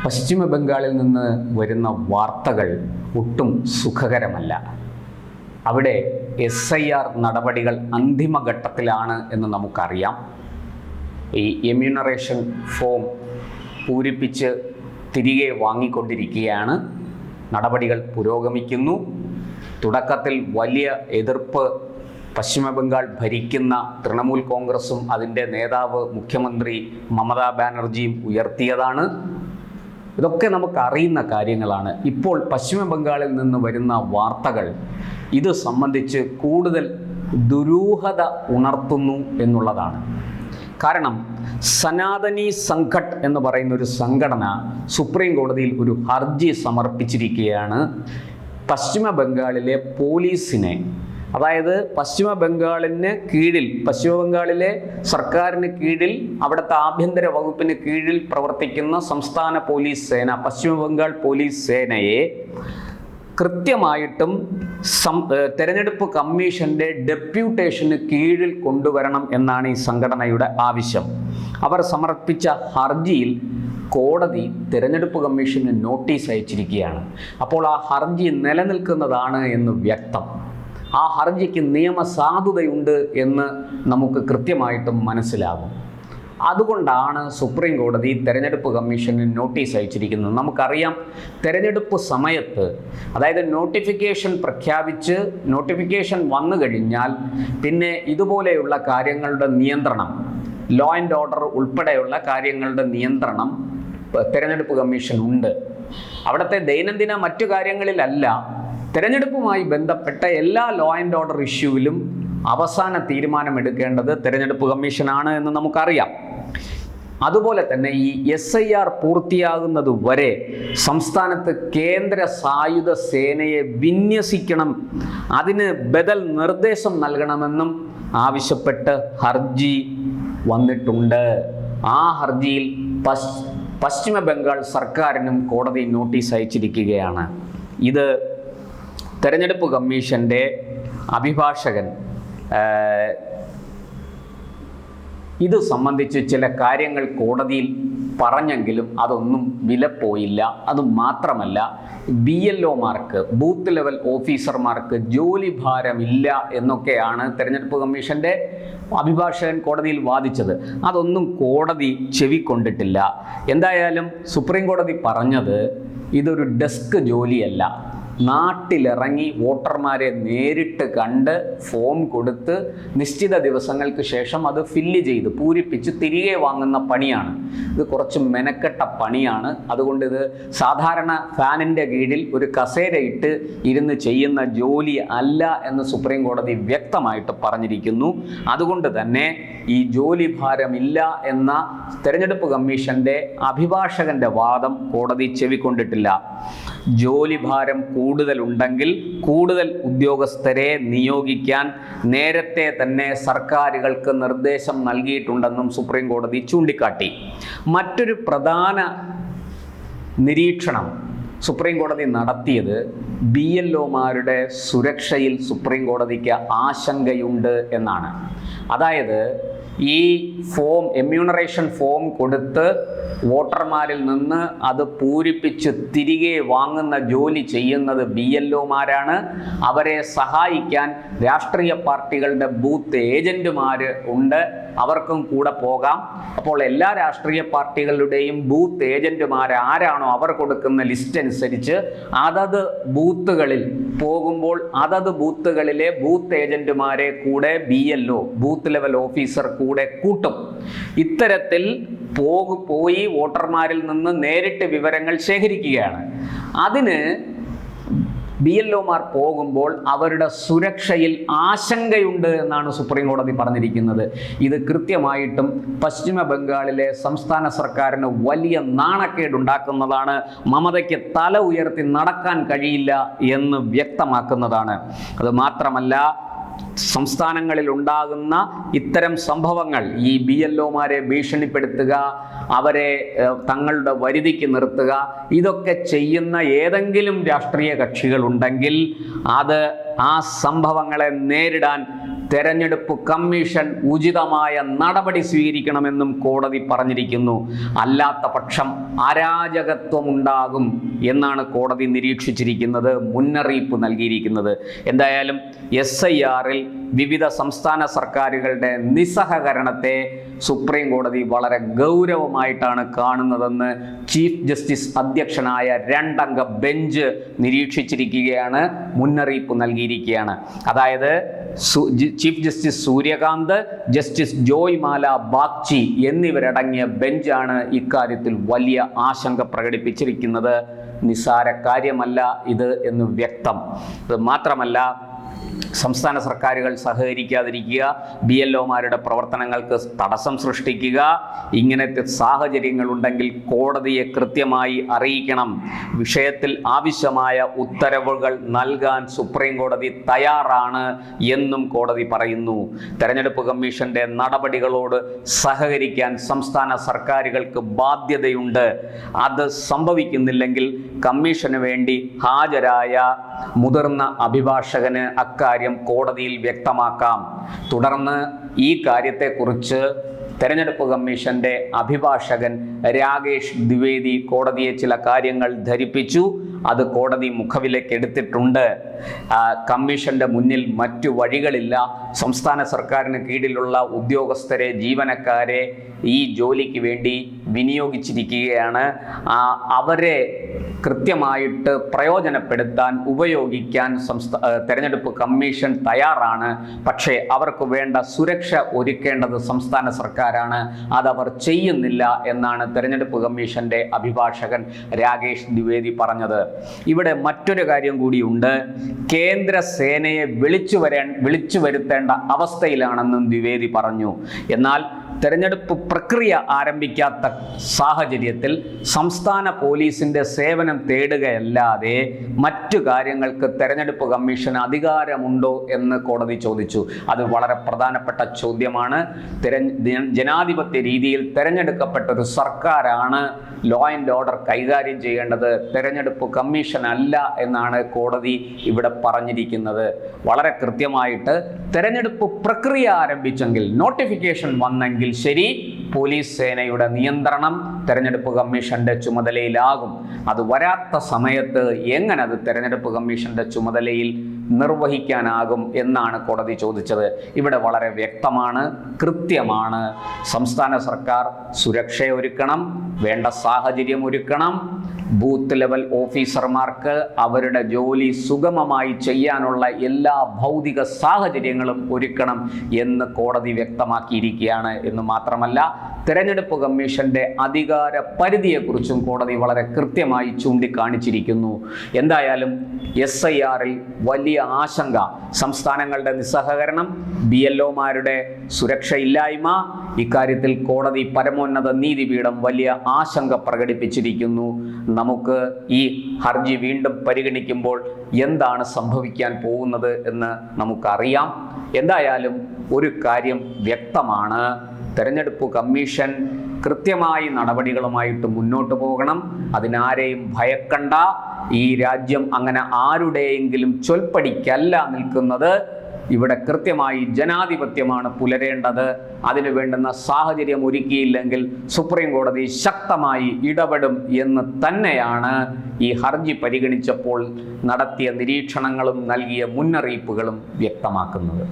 പശ്ചിമ ബംഗാളിൽ നിന്ന് വരുന്ന വാർത്തകൾ ഒട്ടും സുഖകരമല്ല. അവിടെ SIR നടപടികൾ അന്തിമഘട്ടത്തിലാണ് എന്ന് നമുക്കറിയാം. ഈ എമ്യൂണറേഷൻ ഫോം പൂരിപ്പിച്ച് തിരികെ വാങ്ങിക്കൊണ്ടിരിക്കുകയാണ്. നടപടികൾ പുരോഗമിക്കുന്നു. തുടക്കത്തിൽ വലിയ എതിർപ്പ് പശ്ചിമ ബംഗാൾ ഭരിക്കുന്ന തൃണമൂൽ കോൺഗ്രസും അതിൻ്റെ നേതാവ് മുഖ്യമന്ത്രി മമതാ ബാനർജിയും ഉയർത്തിയതാണ്. ഇതൊക്കെ നമുക്കറിയുന്ന കാര്യങ്ങളാണ്. ഇപ്പോൾ പശ്ചിമ ബംഗാളിൽ നിന്ന് വരുന്ന വാർത്തകൾ ഇത് സംബന്ധിച്ച് കൂടുതൽ ദുരൂഹത ഉണർത്തുന്നു എന്നുള്ളതാണ്. കാരണം സനാതനി സംഘട്ട് എന്ന് പറയുന്ന ഒരു സംഘടന സുപ്രീം കോടതിയിൽ ഒരു ഹർജി സമർപ്പിച്ചിരിക്കുകയാണ്. പശ്ചിമ ബംഗാളിലെ പോലീസിനെ, അതായത് പശ്ചിമ ബംഗാളിലെ സർക്കാരിന് കീഴിൽ, അവിടുത്തെ ആഭ്യന്തര വകുപ്പിന് കീഴിൽ പ്രവർത്തിക്കുന്ന സംസ്ഥാന പോലീസ് സേന, പശ്ചിമ ബംഗാൾ പോലീസ് സേനയെ കൃത്യമായിട്ടും തെരഞ്ഞെടുപ്പ് കമ്മീഷന്റെ ഡെപ്യൂട്ടേഷന് കീഴിൽ കൊണ്ടുവരണം എന്നാണ് ഈ സംഘടനയുടെ ആവശ്യം. അവർ സമർപ്പിച്ച ഹർജിയിൽ കോടതി തെരഞ്ഞെടുപ്പ് കമ്മീഷന് നോട്ടീസ് അയച്ചിരിക്കുകയാണ്. അപ്പോൾ ആ ഹർജി നിലനിൽക്കുന്നതാണ് എന്ന് വ്യക്തം. ആ ഹർജിക്ക് നിയമസാധുതയുണ്ട് എന്ന് നമുക്ക് കൃത്യമായിട്ടും മനസ്സിലാകും. അതുകൊണ്ടാണ് സുപ്രീം കോടതി തെരഞ്ഞെടുപ്പ് കമ്മീഷന് നോട്ടീസ് അയച്ചിരിക്കുന്നത്. നമുക്കറിയാം, തെരഞ്ഞെടുപ്പ് സമയത്ത്, അതായത് നോട്ടിഫിക്കേഷൻ വന്നു കഴിഞ്ഞാൽ പിന്നെ ഇതുപോലെയുള്ള കാര്യങ്ങളുടെ നിയന്ത്രണം, ലോ ആൻഡ് ഓർഡർ ഉൾപ്പെടെയുള്ള കാര്യങ്ങളുടെ നിയന്ത്രണം തെരഞ്ഞെടുപ്പ് കമ്മീഷൻ ഉണ്ട്. അവിടുത്തെ ദൈനംദിന മറ്റു കാര്യങ്ങളിലല്ല, തെരഞ്ഞെടുപ്പുമായി ബന്ധപ്പെട്ട എല്ലാ ലോ ആൻഡ് ഓർഡർ ഇഷ്യൂവിലും അവസാന തീരുമാനമെടുക്കേണ്ടത് തെരഞ്ഞെടുപ്പ് കമ്മീഷനാണ് എന്ന് നമുക്കറിയാം. അതുപോലെ തന്നെ ഈ SIR പൂർത്തിയാകുന്നത് വരെ സംസ്ഥാനത്ത് കേന്ദ്ര സായുധ സേനയെ വിന്യസിക്കണം, അതിന് ബദൽ നിർദ്ദേശം നൽകണമെന്നും ആവശ്യപ്പെട്ട് ഹർജി വന്നിട്ടുണ്ട്. ആ ഹർജിയിൽ പശ്ചിമ ബംഗാൾ സർക്കാരിനും കോടതി നോട്ടീസ് അയച്ചിരിക്കുകയാണ്. ഇത് തെരഞ്ഞെടുപ്പ് കമ്മീഷൻ്റെ അഭിഭാഷകൻ ഇത് സംബന്ധിച്ച് ചില കാര്യങ്ങൾ കോടതിയിൽ പറഞ്ഞെങ്കിലും അതൊന്നും വിലപ്പോയില്ല. അതുമാത്രമല്ല, BLOമാർക്ക്, ബൂത്ത് ലെവൽ ഓഫീസർമാർക്ക് ജോലി ഭാരമില്ല എന്നൊക്കെയാണ് തെരഞ്ഞെടുപ്പ് കമ്മീഷൻ്റെ അഭിഭാഷകൻ കോടതിയിൽ വാദിച്ചത്. അതൊന്നും കോടതി ചെവിക്കൊണ്ടിട്ടില്ല. എന്തായാലും സുപ്രീം കോടതി പറഞ്ഞത് ഇതൊരു ഡെസ്ക് ജോലിയല്ല, നാട്ടിലിറങ്ങി വോട്ടർമാരെ നേരിട്ട് കണ്ട് ഫോം കൊടുത്ത് നിശ്ചിത ദിവസങ്ങൾക്ക് ശേഷം അത് ഫില്ല് ചെയ്ത് പൂരിപ്പിച്ച് തിരികെ വാങ്ങുന്ന പണിയാണ്. ഇത് കുറച്ച് മെനക്കെട്ട പണിയാണ്. അതുകൊണ്ട് ഇത് സാധാരണ ഫാനിൻ്റെ കീഴിൽ ഒരു കസേരയിട്ട് ഇരുന്ന് ചെയ്യുന്ന ജോലി അല്ല എന്ന് സുപ്രീം കോടതി വ്യക്തമായിട്ട് പറഞ്ഞിരിക്കുന്നു. അതുകൊണ്ട് തന്നെ ഈ ജോലി ഭാരമില്ല എന്ന തെരഞ്ഞെടുപ്പ് കമ്മീഷൻ്റെ അഭിഭാഷകന്റെ വാദം കോടതി ചെവിക്കൊണ്ടിട്ടില്ല. ജോലി ഭാരം കൂടുതലുണ്ടെങ്കിൽ കൂടുതൽ ഉദ്യോഗസ്ഥരെ നിയോഗിക്കാൻ നേരത്തെ തന്നെ സർക്കാരുകൾക്ക് നിർദ്ദേശം നൽകിയിട്ടുണ്ടെന്നും സുപ്രീം കോടതി ചൂണ്ടിക്കാട്ടി. മറ്റൊരു പ്രധാന നിരീക്ഷണം സുപ്രീം കോടതി നടത്തിയത് BLOമാരുടെ സുരക്ഷയിൽ സുപ്രീം കോടതിക്ക് ആശങ്കയുണ്ട് എന്നാണ്. അതായത് ഈ എമ്യൂണറേഷൻ ഫോം കൊടുത്ത് വോട്ടർമാരിൽ നിന്ന് അത് പൂരിപ്പിച്ച് തിരികെ വാങ്ങുന്ന ജോലി ചെയ്യുന്നത് BLOമാരാണ്. അവരെ സഹായിക്കാൻ രാഷ്ട്രീയ പാർട്ടികളുടെ ബൂത്ത് ഏജന്റുമാർ ഉണ്ട്, അവർക്കും കൂടെ പോകാം. അപ്പോൾ എല്ലാ രാഷ്ട്രീയ പാർട്ടികളുടെയും ബൂത്ത് ഏജന്റുമാർ ആരാണോ അവർ കൊടുക്കുന്ന ലിസ്റ്റ് അനുസരിച്ച് അതത് ബൂത്തുകളിൽ പോകുമ്പോൾ അതത് ബൂത്തുകളിലെ ബൂത്ത് ഏജന്റുമാരെ കൂടെ BLO, ബൂത്ത് ലെവൽ ഓഫീസർ കൂടെ കൂട്ടും. ഇത്തരത്തിൽ പോയി വോട്ടർമാരിൽ നിന്ന് നേരിട്ട് വിവരങ്ങൾ ശേഖരിക്കുകയാണ്. അതിന് BLOമാർ പോകുമ്പോൾ അവരുടെ സുരക്ഷയിൽ ആശങ്കയുണ്ട് എന്നാണ് സുപ്രീം കോടതി പറഞ്ഞിരിക്കുന്നത്. ഇത് കൃത്യമായിട്ടും പശ്ചിമ ബംഗാളിലെ സംസ്ഥാന സർക്കാരിന് വലിയ നാണക്കേടുണ്ടാക്കുന്നതാണ്. മമതയ്ക്ക് തല ഉയർത്തി നടക്കാൻ കഴിയില്ല എന്ന് വ്യക്തമാക്കുന്നതാണ്. അതുമാത്രമല്ല, സംസ്ഥാനങ്ങളിൽ ഉണ്ടാകുന്ന ഇത്തരം സംഭവങ്ങൾ, ഈ BLOമാരെ ഭീഷണിപ്പെടുത്തുക, അവരെ തങ്ങളുടെ വരുതിക്ക് നിർത്തുക, ഇതൊക്കെ ചെയ്യുന്ന ഏതെങ്കിലും രാഷ്ട്രീയ കക്ഷികൾ ഉണ്ടെങ്കിൽ അത് ആ സംഭവങ്ങളെ നേരിടാൻ തെരഞ്ഞെടുപ്പ് കമ്മീഷൻ ഉചിതമായ നടപടി സ്വീകരിക്കണമെന്നും കോടതി പറഞ്ഞിരിക്കുന്നു. അല്ലാത്ത പക്ഷം അരാജകത്വം ഉണ്ടാകും എന്നാണ് കോടതി നിരീക്ഷിച്ചിരിക്കുന്നത്, മുന്നറിയിപ്പ് നൽകിയിരിക്കുന്നത്. എന്തായാലും SIR-ൽ വിവിധ സംസ്ഥാന സർക്കാരുകളുടെ നിസ്സഹകരണത്തെ സുപ്രീം കോടതി വളരെ ഗൗരവമായിട്ടാണ് കാണുന്നതെന്ന് ചീഫ് ജസ്റ്റിസ് അധ്യക്ഷനായ 2-അംഗ ബെഞ്ച് നിരീക്ഷിച്ചിരിക്കുകയാണ്, മുന്നറിയിപ്പ് നൽകിയിരിക്കുകയാണ്. അതായത് chief justice Suryakant, justice Joy മാല ബാഗ്ചി എന്നിവരടങ്ങിയ ബെഞ്ചാണ് ഇക്കാര്യത്തിൽ വലിയ ആശങ്ക പ്രകടിപ്പിച്ചിരിക്കുന്നത്. നിസ്സാര കാര്യമല്ല ഇത് എന്ന് വ്യക്തം. അത് മാത്രമല്ല, സംസ്ഥാന സർക്കാരുകൾ സഹകരിക്കാതിരിക്കുക, BLOമാരുടെ പ്രവർത്തനങ്ങൾക്ക് തടസ്സം സൃഷ്ടിക്കുക, ഇങ്ങനത്തെ സാഹചര്യങ്ങളുണ്ടെങ്കിൽ കോടതിയെ കൃത്യമായി അറിയിക്കണം. വിഷയത്തിൽ ആവശ്യമായ ഉത്തരവുകൾ നൽകാൻ സുപ്രീം കോടതി തയ്യാറാണ് എന്നും കോടതി പറയുന്നു. തെരഞ്ഞെടുപ്പ് കമ്മീഷന്റെ നടപടികളോട് സഹകരിക്കാൻ സംസ്ഥാന സർക്കാരുകൾക്ക് ബാധ്യതയുണ്ട്. അത് സംഭവിക്കുന്നില്ലെങ്കിൽ കമ്മീഷന് വേണ്ടി ഹാജരായ മുതിർന്ന അഭിഭാഷകന് അക്കാര്യം കോടതിയിൽ വ്യക്തമാക്കാം. തുടർന്ന് ഈ കാര്യത്തെക്കുറിച്ച് തെരഞ്ഞെടുപ്പ് കമ്മീഷന്റെ അഭിഭാഷകൻ രാകേഷ് ദ്വിവേദി കോടതിയെ ചില കാര്യങ്ങൾ ധരിപ്പിച്ചു. അത് കോടതി മുഖവിലേക്ക് എടുത്തിട്ടുണ്ട്. കമ്മീഷന്റെ മുന്നിൽ മറ്റു വഴികളില്ല. സംസ്ഥാന സർക്കാരിന് കീഴിലുള്ള ഉദ്യോഗസ്ഥരെ, ജീവനക്കാരെ ഈ ജോലിക്ക് വേണ്ടി വിനിയോഗിച്ചിരിക്കുകയാണ്. അവരെ കൃത്യമായിട്ട് പ്രയോജനപ്പെടുത്താൻ, ഉപയോഗിക്കാൻ തെരഞ്ഞെടുപ്പ് കമ്മീഷൻ തയ്യാറാണ്. പക്ഷേ അവർക്ക് വേണ്ട സുരക്ഷ ഒരുക്കേണ്ടത് സംസ്ഥാന സർക്കാരാണ്. അതവർ ചെയ്യുന്നില്ല എന്നാണ് തെരഞ്ഞെടുപ്പ് കമ്മീഷന്റെ അഭിഭാഷകൻ രാകേഷ് ദ്വിവേദി പറഞ്ഞത്. ഇവിടെ മറ്റൊരു കാര്യം കൂടിയുണ്ട്. കേന്ദ്ര സേനയെ വിളിച്ചു വരുത്തേണ്ട അവസ്ഥയിലാണെന്നും ദ്വിവേദി പറഞ്ഞു. എന്നാൽ തെരഞ്ഞെടുപ്പ് പ്രക്രിയ ആരംഭിക്കാത്ത സാഹചര്യത്തിൽ സംസ്ഥാന പോലീസിന്റെ സേവനം തേടുകയല്ലാതെ മറ്റു കാര്യങ്ങൾക്ക് തെരഞ്ഞെടുപ്പ് കമ്മീഷന് അധികാരമുണ്ടോ എന്ന് കോടതി ചോദിച്ചു. അത് വളരെ പ്രധാനപ്പെട്ട ചോദ്യമാണ്. ജനാധിപത്യ രീതിയിൽ തെരഞ്ഞെടുക്കപ്പെട്ട ഒരു സർക്കാരാണ് ലോ ആൻഡ് ഓർഡർ കൈകാര്യം ചെയ്യേണ്ടത്, തെരഞ്ഞെടുപ്പ് കമ്മീഷൻ അല്ല എന്നാണ് കോടതി ഇവിടെ പറഞ്ഞിരിക്കുന്നത്. വളരെ കൃത്യമായിട്ട് തെരഞ്ഞെടുപ്പ് പ്രക്രിയ ആരംഭിച്ചെങ്കിൽ, നോട്ടിഫിക്കേഷൻ വന്നെങ്കിൽ ശരി, പോലീസ് സേനയുടെ നിയന്ത്രണം തെരഞ്ഞെടുപ്പ് കമ്മീഷന്റെ ചുമതലയിലാകും. അത് വരാത്ത സമയത്ത് എങ്ങനെ അത് തെരഞ്ഞെടുപ്പ് കമ്മീഷന്റെ ചുമതലയിൽ നിർവഹിക്കാനാകും എന്നാണ് കോടതി ചോദിച്ചത്. ഇവിടെ വളരെ വ്യക്തമാണ്, കൃത്യമാണ്. സംസ്ഥാന സർക്കാർ സുരക്ഷയൊരുക്കണം, വേണ്ട സാഹചര്യം ഒരുക്കണം, ബൂത്ത് ലെവൽ ഓഫീസർമാർക്ക് അവരുടെ ജോലി സുഗമമായി ചെയ്യാനുള്ള എല്ലാ ഭൗതിക സാഹചര്യങ്ങളും ഒരുക്കണം എന്ന് കോടതി വ്യക്തമാക്കിയിരിക്കുകയാണ്. എന്ന് മാത്രമല്ല, തെരഞ്ഞെടുപ്പ് കമ്മീഷന്റെ അധികാര പരിധിയെക്കുറിച്ചും കോടതി വളരെ കൃത്യമായി ചൂണ്ടിക്കാണിച്ചിരിക്കുന്നു. എന്തായാലും SIR-ൽ വലിയ ആശങ്ക, സംസ്ഥാനങ്ങളുടെ നിസ്സഹകരണം, BLOമാരുടെ സുരക്ഷയില്ലായ്മ, ഇക്കാര്യത്തിൽ കോടതി പരമോന്നത നീതിപീഠം വലിയ ആശങ്ക പ്രകടിപ്പിച്ചിരിക്കുന്നു. നമുക്ക് ഈ ഹർജി വീണ്ടും പരിഗണിക്കുമ്പോൾ എന്താണ് സംഭവിക്കാൻ പോകുന്നത് എന്ന് നമുക്കറിയാം. എന്തായാലും ഒരു കാര്യം വ്യക്തമാണ്, തെരഞ്ഞെടുപ്പ് കമ്മീഷൻ കൃത്യമായി നടപടികളുമായിട്ട് മുന്നോട്ട് പോകണം. അതിനാരെയും ഭയക്കണ്ട. ഈ രാജ്യം അങ്ങനെ ആരുടെയെങ്കിലും ചൊൽപ്പടിക്കല്ല നിൽക്കുന്നത്. ഇവിടെ കൃത്യമായി ജനാധിപത്യമാണ് പുലരേണ്ടത്. അതിനു വേണ്ടുന്ന സാഹചര്യം ഒരുക്കിയില്ലെങ്കിൽ സുപ്രീം കോടതി ശക്തമായി ഇടപെടും എന്ന് തന്നെയാണ് ഈ ഹർജി പരിഗണിച്ചപ്പോൾ നടത്തിയ നിരീക്ഷണങ്ങളും നൽകിയ മുന്നറിയിപ്പുകളും വ്യക്തമാക്കുന്നത്.